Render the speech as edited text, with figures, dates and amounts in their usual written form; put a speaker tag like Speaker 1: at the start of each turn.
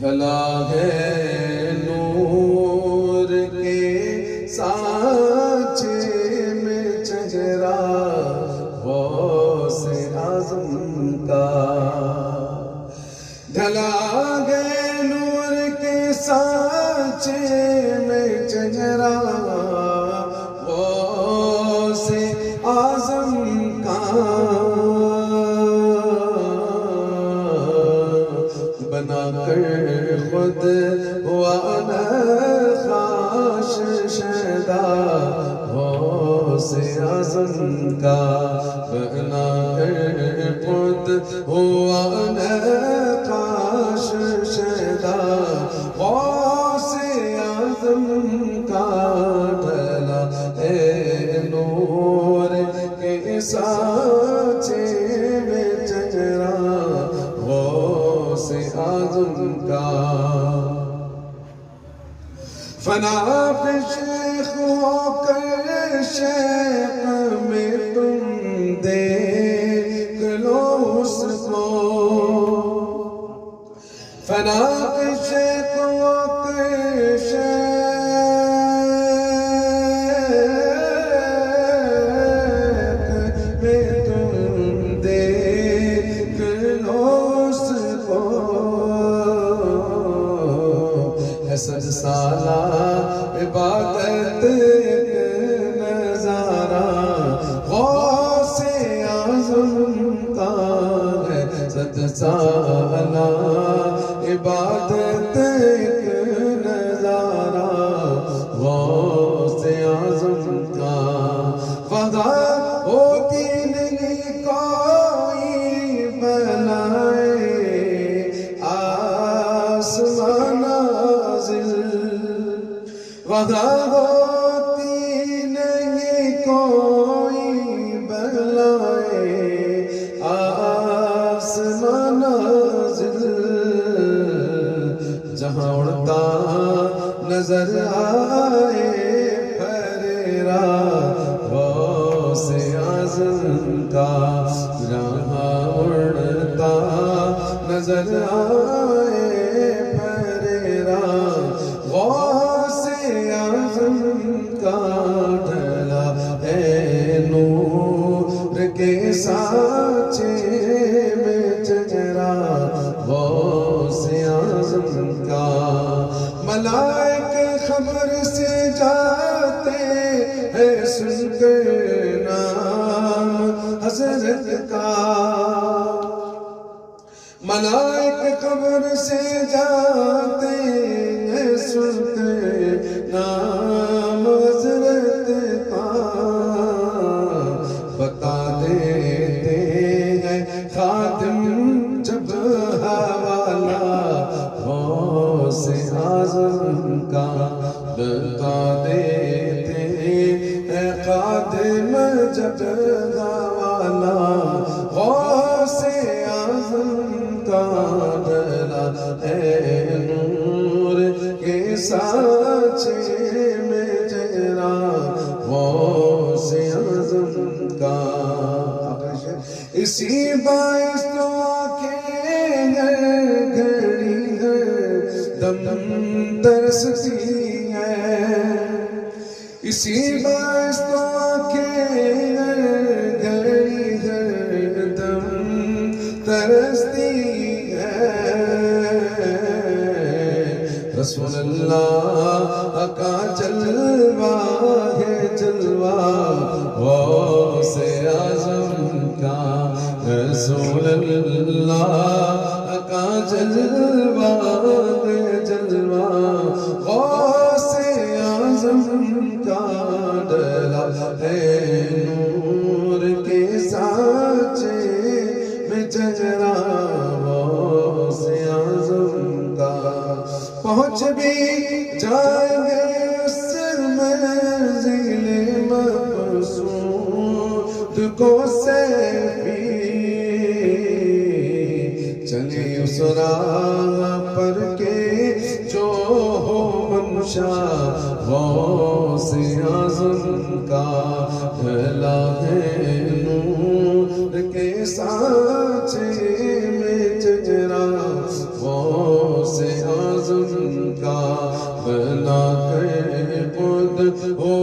Speaker 1: ڈھلا ہے نور کے سانچے میں چہرہ غوث اعظم کا، ڈھلا ہے نور کے سانچے میں چہرہ غوث اعظم کا، بنا کر خود وانا خاش شیدا غوث اعظم کا، بنا کر خود وانا خاش شیدا غوث اعظم کا، ڈھلا ہے نور کے سانچے میں چہرہ غوث اعظم کا، فنا پہ شیخ ہو کر شیخ میں تم دیکھ لو اس کو، فنا پہ شیخ ہو کر شیخ میں تم دیکھ لو اس کو، سج سالہ عبادت ایک نظارہ غوث اعظم کا ہے، سج سالہ عبادت ایک نظارہ غوث اعظم کا، فضا ہوتی نہیں کوئی بنائے آسمان وضع ہوتی نہیں کوئی بلائے آسمان نازل، جہاں اڑتا نظر آئے پھریرا غوث اعظم کا، جہاں اڑتا نظر آئے پھریرا غوث اعظم کا، ڈھلا ہے نور کے سانچے میں چہرہ غوث اعظم کا، ملائک خبر سے جاتے ہیں سن کر نام حضرت کا، ملائک خبر سے جاتے ہیں سن کر نام حضرت کا، بتا دیتے ہیں خادم جب حوالہ غوث اعظم کا، بتا دیتے ہیں خادم جب حوالہ غوث اعظم کا، ڈھلا ہے نور کے سانچے میں چہرہ غوث اعظم کا، اسی باعث تو آنکھیں گھڑی دم ترستی ہیں، اسی باعث تو آنکھیں گھڑی دم ترستی ہے، رسول اللہ کا جلوہ ہے جلوہ غوث اعظم کا، رسول اللہ کا جلوہ ہے جلوہ غوث اعظم کا، ڈھلا ہے نور کے سانچے میں چہرہ غوث اعظم کا، پہنچ بھی جائیں گے اس منزل مقصود کو سیفی، چلے اس راہ پر کے جو ہو منشا غوث اعظم کا، ڈھلا ہے نور کے سانچے میں چہرہ غوث ہو